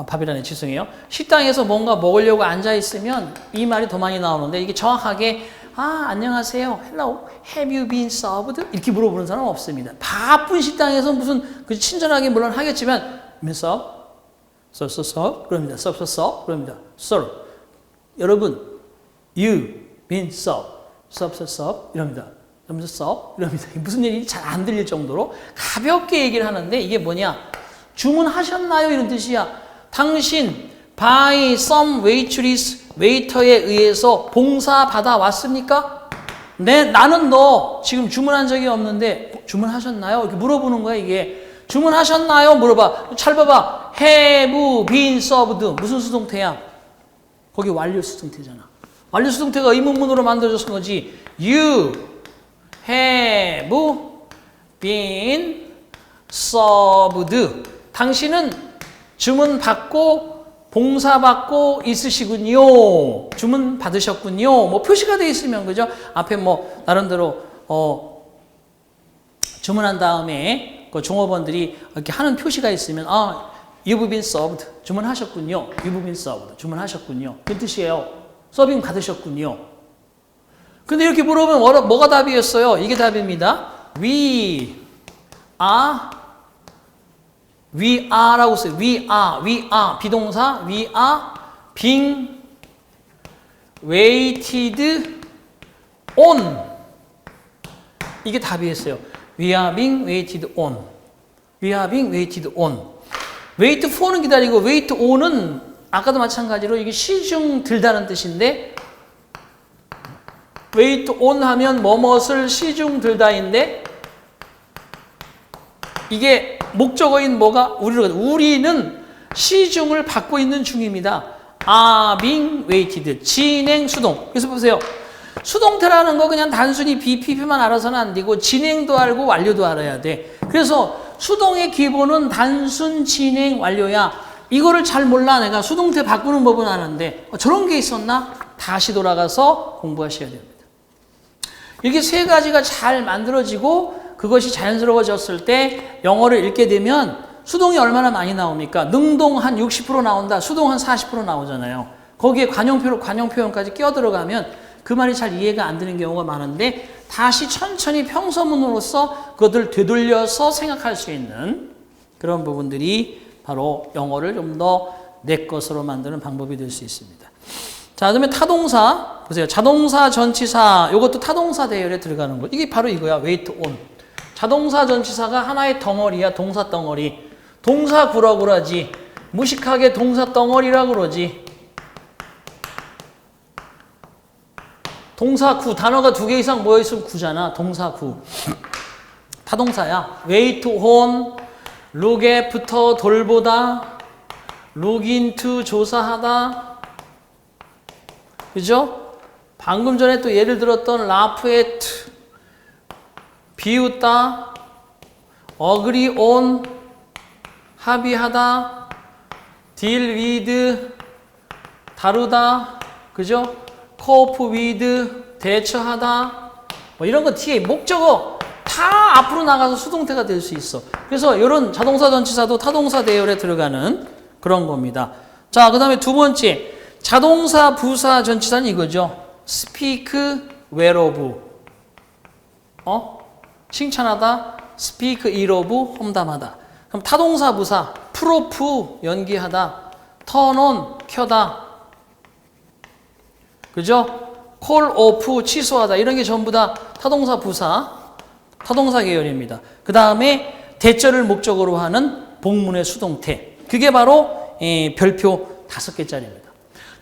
밥이라네, 죄송해요. 식당에서 뭔가 먹으려고 앉아있으면 이 말이 더 많이 나오는데 이게 정확하게 안녕하세요. Hello, have you been served? 이렇게 물어보는 사람은 없습니다. 바쁜 식당에서 무슨, 친절하게 물론 하겠지만, serve? serve? 그럽니다. serve? 그럽니다. serve. 여러분, you been served? serve? 이럽니다. serve? 이럽니다. 무슨 얘기인지 잘 안 들릴 정도로 가볍게 얘기를 하는데 이게 뭐냐? 주문하셨나요? 이런 뜻이야. 당신 by some waitress, 웨이터에 의해서 봉사 받아 왔습니까? 네, 나는 너 지금 주문한 적이 없는데 주문하셨나요? 이렇게 물어보는 거야, 이게. 주문하셨나요? 물어봐. 잘 봐봐. have been served. 무슨 수동태야? 거기 완료 수동태잖아. 완료 수동태가 의문문으로 만들어진 거지. You have been served. 당신은 주문 받고 봉사 받고 있으시군요. 주문 받으셨군요. 뭐 표시가 돼 있으면 그죠? 앞에 뭐 나름대로 주문한 다음에 그 종업원들이 이렇게 하는 표시가 있으면 you've been served. 주문하셨군요. You've been served. 주문하셨군요. 그 뜻이에요. 서빙 받으셨군요. 근데 이렇게 물어보면 뭐가 답이었어요? 이게 답입니다. We are라고 써요. we are. 비동사. We are being waited on. 이게 답이었어요. We are being waited on. We are being waited on. wait for는 기다리고 wait on은 아까도 마찬가지로 이게 시중 들다는 뜻인데 wait on 하면 뭐뭇을 시중 들다인데 이게 목적어인 뭐가 우리는 시중을 받고 있는 중입니다. are being waited. 진행 수동. 그래서 보세요. 수동태라는 거 그냥 단순히 BPP만 알아서는 안 되고 진행도 알고 완료도 알아야 돼. 그래서 수동의 기본은 단순 진행 완료야. 이거를 잘 몰라. 내가 수동태 바꾸는 법은 아는데 저런 게 있었나? 다시 돌아가서 공부하셔야 됩니다. 이렇게 세 가지가 잘 만들어지고 그것이 자연스러워졌을 때 영어를 읽게 되면 수동이 얼마나 많이 나옵니까? 능동 한 60% 나온다. 수동 한 40% 나오잖아요. 거기에 관용 표현까지 끼어 들어가면 그 말이 잘 이해가 안 되는 경우가 많은데 다시 천천히 평서문으로서 그것을 되돌려서 생각할 수 있는 그런 부분들이 바로 영어를 좀 더 내 것으로 만드는 방법이 될 수 있습니다. 자, 그다음에 타동사 보세요. 자동사, 전치사 이것도 타동사 대열에 들어가는 거. 이게 바로 이거야. wait on. 자동사, 전치사가 하나의 덩어리야. 동사 덩어리. 동사 구라고 그러지. 무식하게 동사 덩어리라고 그러지. 동사 구. 단어가 두 개 이상 모여있으면 구잖아. 동사 구. 타동사야. wait on, look after 돌보다, look into 조사하다. 그죠? 방금 전에 또 예를 들었던 라프에트, 비웃다, agree on, 합의하다, deal with, 다루다, 그죠? cope with, 대처하다, 뭐 이런 거 뒤에 목적어 다 앞으로 나가서 수동태가 될 수 있어. 그래서 이런 자동사 전치사도 타동사 대열에 들어가는 그런 겁니다. 자, 그 다음에 두 번째, 자동사 부사 전치사는 이거죠. speak well of, 칭찬하다, speak ill of, 험담하다. 그럼 타동사 부사, proof, 연기하다, turn on, 켜다, 그죠? call off, 취소하다. 이런 게 전부 다 타동사 부사, 타동사 계열입니다. 그 다음에 대절을 목적으로 하는 복문의 수동태. 그게 바로 별표 5개짜리입니다.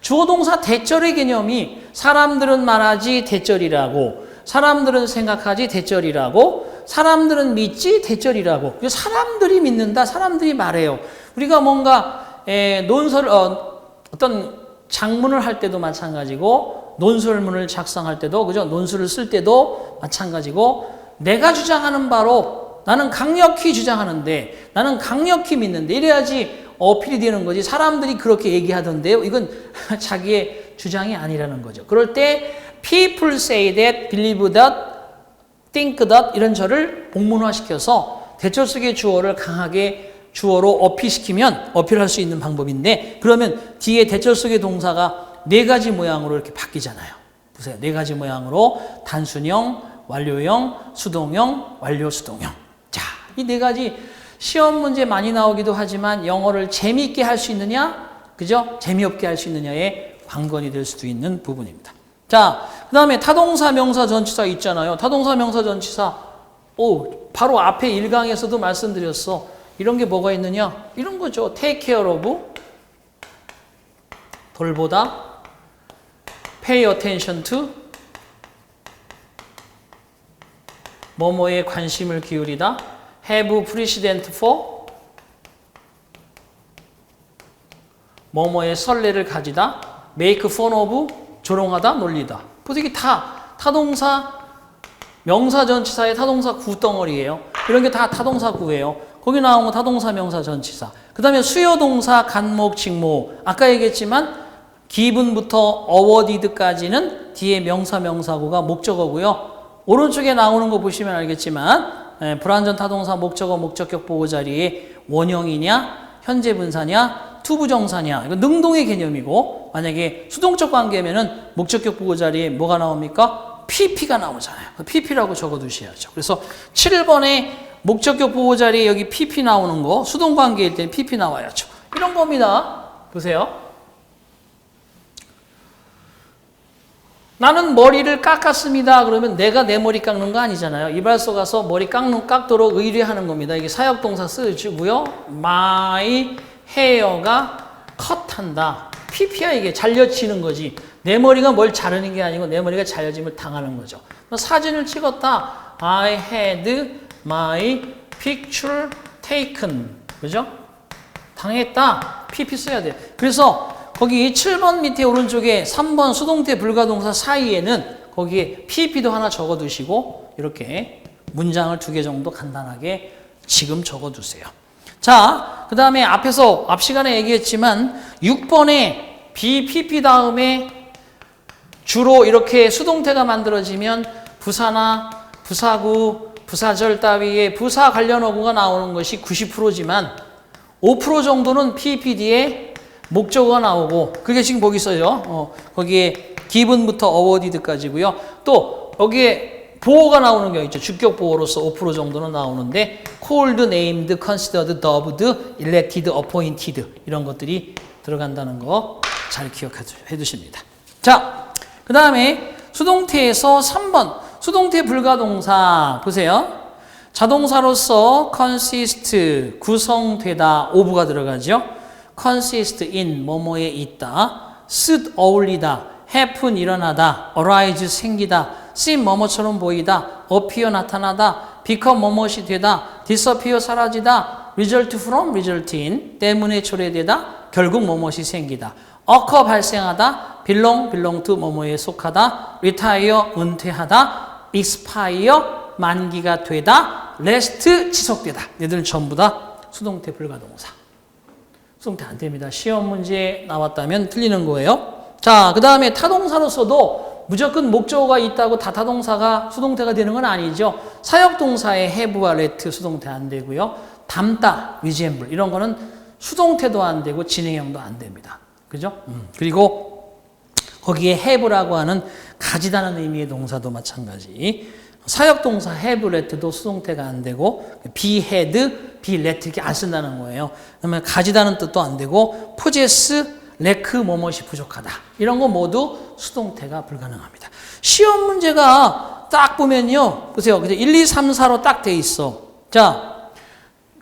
주어동사 대절의 개념이 사람들은 말하지 대절이라고, 사람들은 생각하지 대절이라고, 사람들은 믿지 대절이라고. 사람들이 믿는다, 사람들이 말해요. 우리가 뭔가 논설, 어떤 장문을 할 때도 마찬가지고, 논설문을 작성할 때도, 그죠? 논술을 쓸 때도 마찬가지고, 내가 주장하는 바로 나는 강력히 주장하는데, 나는 강력히 믿는데, 이래야지 어필이 되는 거지. 사람들이 그렇게 얘기하던데요. 이건 자기의 주장이 아니라는 거죠. 그럴 때 people say that, believe that, think that 이런 절을 복문화시켜서 대절 속의 주어를 강하게 주어로 어필시키면 어필할 수 있는 방법인데, 그러면 뒤에 대절 속의 동사가 4가지 모양으로 이렇게 바뀌잖아요. 보세요. 4가지 모양으로 단순형, 완료형, 수동형, 완료 수동형. 자, 이 4가지 시험 문제 많이 나오기도 하지만 영어를 재미있게 할 수 있느냐, 그죠? 재미없게 할 수 있느냐의 관건이 될 수도 있는 부분입니다. 자, 그 다음에 타동사, 명사, 전치사 있잖아요. 타동사, 명사, 전치사. 바로 앞에 1강에서도 말씀드렸어. 이런 게 뭐가 있느냐? 이런 거죠. take care of, 돌보다, pay attention to, 뭐뭐에 관심을 기울이다, have precedent for, 뭐뭐의 선례를 가지다, make fun of, 조롱하다, 놀리다. 보세요. 이게 다 타동사, 명사, 전치사의 타동사 구덩어리예요. 이런 게 다 타동사 구예요. 거기 나온 거 타동사, 명사, 전치사. 그 다음에 수요동사, 간목, 직목. 아까 얘기했지만 기분부터 awarded까지는 뒤에 명사, 명사구가 목적어고요. 오른쪽에 나오는 거 보시면 알겠지만 불완전 타동사 목적어, 목적격 보호 자리에 원형이냐, 현재 분사냐, 투부정사냐. 이거 능동의 개념이고, 만약에 수동적 관계면은 목적격 보호 자리에 뭐가 나옵니까? PP가 나오잖아요. PP라고 적어 두셔야죠. 그래서 7번에 목적격 보호 자리에 여기 PP 나오는 거, 수동 관계일 때 PP 나와야죠. 이런 겁니다. 보세요. 나는 머리를 깎았습니다. 그러면 내가 내 머리 깎는 거 아니잖아요. 이발소 가서 머리 깎도록 의뢰하는 겁니다. 이게 사역동사 쓰여주고요. My hair가 컷한다. PP야 이게. 잘려치는 거지. 내 머리가 뭘 자르는 게 아니고 내 머리가 잘려짐을 당하는 거죠. 사진을 찍었다. I had my picture taken. 그죠? 당했다. PP 써야 돼요. 그래서 거기 7번 밑에 오른쪽에 3번 수동태 불가동사 사이에는 거기에 PP도 하나 적어두시고 이렇게 문장을 2개 정도 간단하게 지금 적어두세요. 자, 그 다음에 앞 시간에 얘기했지만 6번에 BPP 다음에 주로 이렇게 수동태가 만들어지면 부사나 부사구, 부사절 따위에 부사 관련 어구가 나오는 것이 90%지만 5% 정도는 PPD에 목적어가 나오고, 그게 지금 거기 있어요. 거기에 기분부터 awarded까지고요. 또 여기에 보호가 나오는 경우 있죠. 주격 보호로서 5% 정도는 나오는데 called, named, considered, dubbed, elected, appointed 이런 것들이 들어간다는 거 잘 기억해 두십니다. 자, 그 다음에 수동태에서 3번 수동태 불가동사 보세요. 자동사로서 consist, 구성되다, ove가 들어가죠. consist in, 뭐뭐에 있다. sit, 어울리다. happen, 일어나다. arise, 생기다. seem, 뭐뭐처럼 보이다. appear, 나타나다. become, 뭐뭐이 되다. disappear, 사라지다. result from, result in, 때문에 초래되다. 결국 뭐뭐이 생기다. occur, 발생하다. belong to 뭐뭐에 속하다, retire, 은퇴하다, expire, 만기가 되다, last, 지속되다. 얘들은 전부 다 수동태 불가동사. 수동태 안 됩니다. 시험 문제에 나왔다면 틀리는 거예요. 자, 그 다음에 타동사로서도 무조건 목적어가 있다고 다 타동사가 수동태가 되는 건 아니죠. 사역동사의 have와 let 수동태 안 되고요. 담다, resemble 이런 거는 수동태도 안 되고 진행형도 안 됩니다. 그죠? 그리고 거기에 have라고 하는 가지다는 의미의 동사도 마찬가지. 사역동사 have, let도 수동태가 안 되고 be had, be let 이렇게 안 쓴다는 거예요. 그러면 가지다는 뜻도 안 되고 possess, lack 뭐뭇이 부족하다. 이런 거 모두 수동태가 불가능합니다. 시험 문제가 딱 보면요. 보세요. 1, 2, 3, 4로 딱 돼 있어. 자,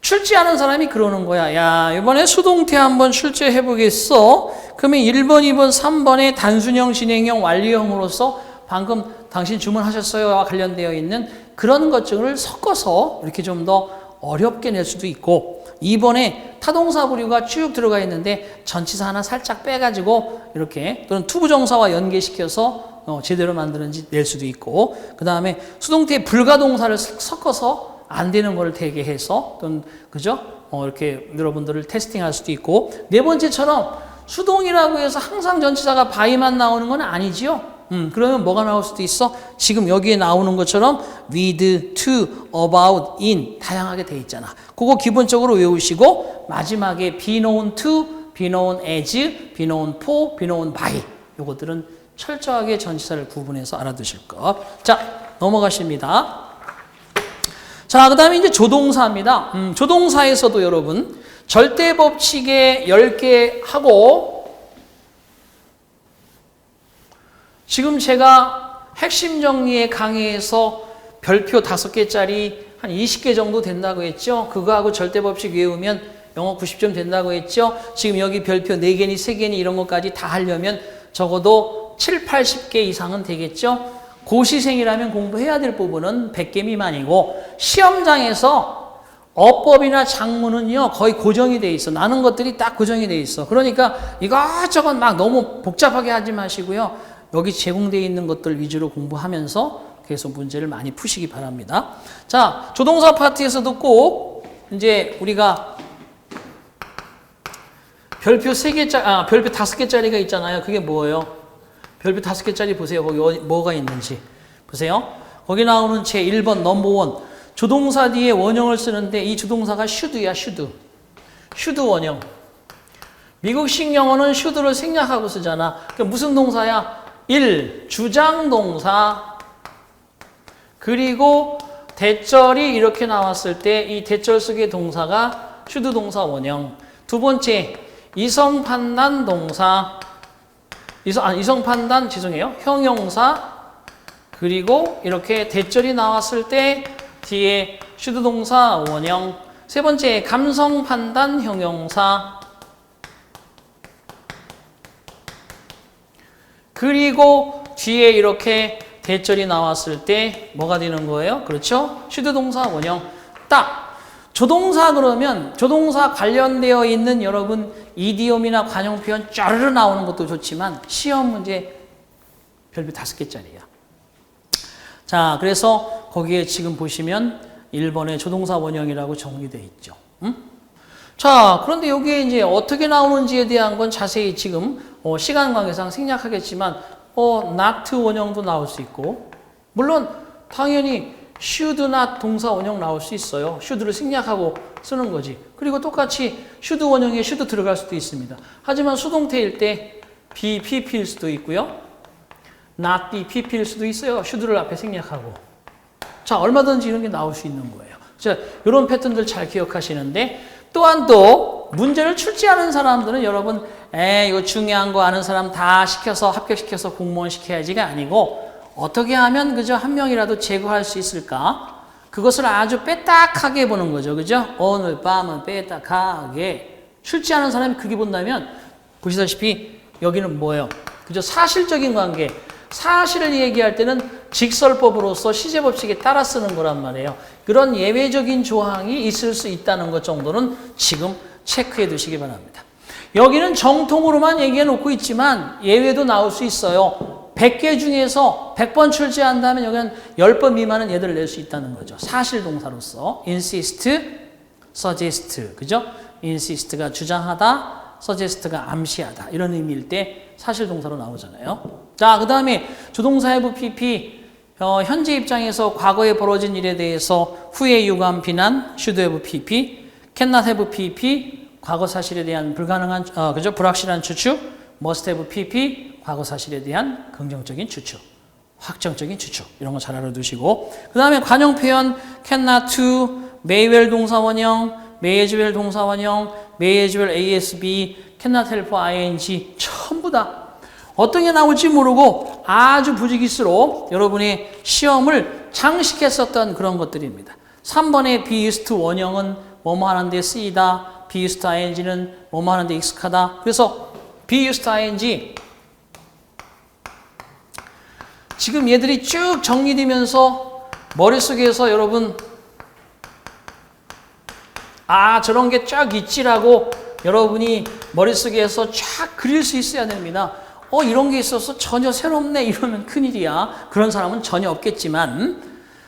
출제하는 사람이 그러는 거야. 야, 이번에 수동태 한번 출제해 보겠어. 그러면 1번, 2번, 3번의 단순형, 진행형, 완료형으로서 방금 당신 주문하셨어요와 관련되어 있는 그런 것들을 섞어서 이렇게 좀 더 어렵게 낼 수도 있고 2번에 타동사 부류가 쭉 들어가 있는데 전치사 하나 살짝 빼가지고 이렇게 또는 투부정사와 연계시켜서 제대로 만드는지 낼 수도 있고 그 다음에 수동태 불가동사를 섞어서 안 되는 거를 되게 해서 또는 그죠? 이렇게 여러분들을 테스팅할 수도 있고 네 번째처럼 수동이라고 해서 항상 전치사가 by만 나오는 건 아니지요. 그러면 뭐가 나올 수도 있어? 지금 여기에 나오는 것처럼 with, to, about, in 다양하게 돼 있잖아. 그거 기본적으로 외우시고 마지막에 be known to, be known as, be known for, be known by 요것들은 철저하게 전치사를 구분해서 알아두실 것. 자, 넘어가십니다. 자, 그 다음에 이제 조동사입니다. 조동사에서도 여러분 절대 법칙에 10개 하고 지금 제가 핵심 정리의 강의에서 별표 5개짜리 한 20개 정도 된다고 했죠. 그거하고 절대 법칙 외우면 영어 90점 된다고 했죠. 지금 여기 별표 4개니 3개니 이런 것까지 다 하려면 적어도 7, 80개 이상은 되겠죠. 고시생이라면 공부해야 될 부분은 100개 미만이고 시험장에서 어법이나 작문은요 거의 고정이 돼 있어. 나는 것들이 딱 고정이 돼 있어. 그러니까 이것저것 막 너무 복잡하게 하지 마시고요. 여기 제공되어 있는 것들 위주로 공부하면서 계속 문제를 많이 푸시기 바랍니다. 자, 조동사 파트에서도 꼭 이제 우리가 별표 5개짜리가 있잖아요. 그게 뭐예요? 별표 5개짜리 보세요. 거기 뭐가 있는지. 보세요. 거기 나오는 제 1번 넘버 1. 조동사 뒤에 원형을 쓰는데 이 조동사가 should야, should. should 원형. 미국식 영어는 should를 생략하고 쓰잖아. 그러니까 무슨 동사야? 1. 주장동사. 그리고 대절이 이렇게 나왔을 때 이 대절 속의 동사가 should 동사 원형. 두 번째, 이성판단 동사. 이성판단, 죄송해요. 형용사. 그리고 이렇게 대절이 나왔을 때 뒤에 should 동사 원형. 세 번째, 감성판단 형용사. 그리고 뒤에 이렇게 대절이 나왔을 때 뭐가 되는 거예요? 그렇죠? should 동사 원형. 딱 조동사 그러면 조동사 관련되어 있는 여러분 이디옴이나 관용 표현 쫘르르 나오는 것도 좋지만 시험 문제 별표 5개짜리야. 자, 그래서 거기에 지금 보시면 1번에 조동사 원형이라고 정리되어 있죠. 자, 그런데 여기에 이제 어떻게 나오는지에 대한 건 자세히 지금 시간 관계상 생략하겠지만 not 원형도 나올 수 있고 물론 당연히 should not 동사 원형 나올 수 있어요. should를 생략하고 쓰는 거지. 그리고 똑같이 should 원형에 should 들어갈 수도 있습니다. 하지만 수동태일 때 be, pp일 수도 있고요. not be, pp일 수도 있어요. should를 앞에 생략하고. 자, 얼마든지 이런 게 나올 수 있는 거예요. 자, 이런 패턴들 잘 기억하시는데 또한 또 문제를 출제하는 사람들은 여러분 이거 중요한 거 아는 사람 다 시켜서 합격시켜서 공무원 시켜야지가 아니고 어떻게 하면 그저 한 명이라도 제거할 수 있을까? 그것을 아주 빼딱하게 보는 거죠. 그죠? 오늘 밤은 빼딱하게 출제하는 사람이 그게 본다면 보시다시피 여기는 뭐예요? 그죠? 사실적인 관계. 사실을 얘기할 때는 직설법으로서 시제법칙에 따라 쓰는 거란 말이에요. 그런 예외적인 조항이 있을 수 있다는 것 정도는 지금 체크해 두시기 바랍니다. 여기는 정통으로만 얘기해 놓고 있지만 예외도 나올 수 있어요. 100개 중에서 100번 출제한다면 여기는 10번 미만은 얘들을 낼 수 있다는 거죠. 사실 동사로서 insist, suggest, 그죠? insist가 주장하다, suggest가 암시하다 이런 의미일 때 사실 동사로 나오잖아요. 자, 그 다음에 주동사 have PP 현재 입장에서 과거에 벌어진 일에 대해서 후에 유감 비난 should have PP, cannot have PP 과거 사실에 대한 불가능한 그죠? 불확실한 추측 must have PP 과거 사실에 대한 긍정적인 추측, 확정적인 추측 이런 거 잘 알아두시고 그 다음에 관용 표현 cannot to, may well 동사 원형, may as well 동사 원형, may as well ASB, cannot help ing 전부 다 어떤 게 나올지 모르고 아주 부지기수로 여러분의 시험을 장식했었던 그런 것들입니다. 3번의 be used to 원형은 뭐뭐 하는데 쓰이다, be used to ing는 뭐뭐 하는데 익숙하다. 그래서 be used to ing 지금 얘들이 쭉 정리되면서 머릿속에서 여러분 아 저런 게 쫙 있지라고 여러분이 머릿속에서 쫙 그릴 수 있어야 됩니다. 이런 게 있어서 전혀 새롭네 이러면 큰일이야. 그런 사람은 전혀 없겠지만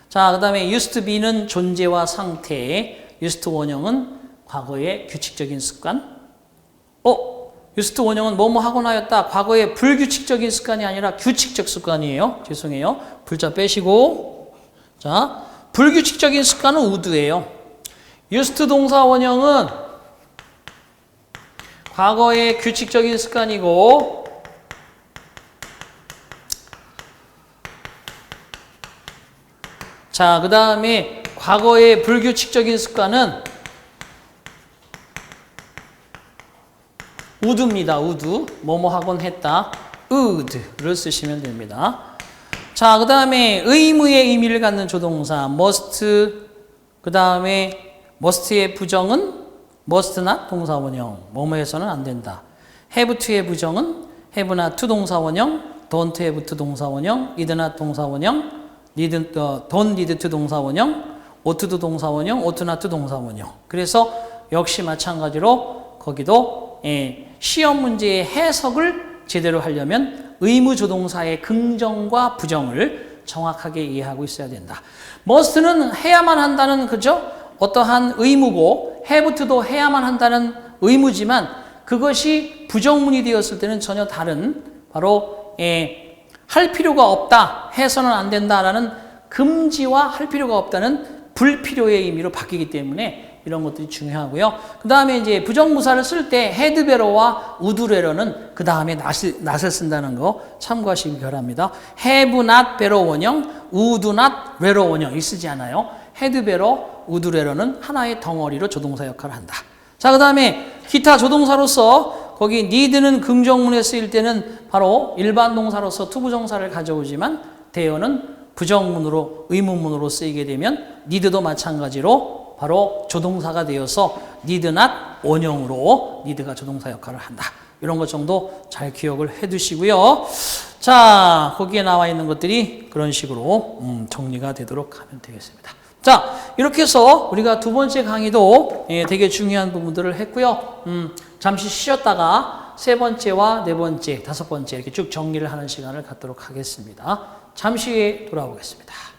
자, 그 다음에 used to be는 존재와 상태, used to 원형은 과거의 규칙적인 습관. used to 원형은 뭐뭐 하고 나였다. 과거의 불규칙적인 습관이 아니라 규칙적 습관이에요. 죄송해요. 불자 빼시고 자, 불규칙적인 습관은 would예요. used to 동사 원형은 과거의 규칙적인 습관이고 자, 그 다음에 과거의 불규칙적인 습관은 would입니다. would. 뭐뭐 하곤 했다. would를 쓰시면 됩니다. 자, 그 다음에 의무의 의미를 갖는 조동사 must, 그 다음에 must의 부정은 must not 동사 원형. 뭐뭐 해서는 안 된다. have to의 부정은 have not to 동사 원형, don't have to 동사 원형, need not 동사 원형, don't need to 동사 원형, ought to 동사 원형, ought not to 동사 원형. 그래서 역시 마찬가지로 거기도 시험 문제의 해석을 제대로 하려면 의무 조동사의 긍정과 부정을 정확하게 이해하고 있어야 된다. must는 해야만 한다는 그죠? 어떠한 의무고 have to도 해야만 한다는 의무지만 그것이 부정문이 되었을 때는 전혀 다른 바로 할 필요가 없다, 해서는 안 된다라는 금지와 할 필요가 없다는 불필요의 의미로 바뀌기 때문에 이런 것들이 중요하고요. 그 다음에 이제 부정부사를 쓸 때 헤드베러와 우드레러는 그 다음에 낫을 쓴다는 거 참고하시기 바랍니다. have not 베러 원형, would not 레러 원형이 쓰지 않아요. 헤드베러, 우드레러는 하나의 덩어리로 조동사 역할을 한다. 자, 그 다음에 기타 조동사로서 거기 need는 긍정문에 쓰일 때는 바로 일반 동사로서 투부정사를 가져오지만 대어는 부정문으로 의문문으로 쓰이게 되면 need도 마찬가지로 바로 조동사가 되어서 need not 원형으로 need가 조동사 역할을 한다. 이런 것 정도 잘 기억을 해 두시고요. 자, 거기에 나와 있는 것들이 그런 식으로 정리가 되도록 하면 되겠습니다. 자, 이렇게 해서 우리가 두 번째 강의도 되게 중요한 부분들을 했고요. 잠시 쉬었다가 세 번째와 네 번째, 다섯 번째 이렇게 쭉 정리를 하는 시간을 갖도록 하겠습니다. 잠시 후에 돌아오겠습니다.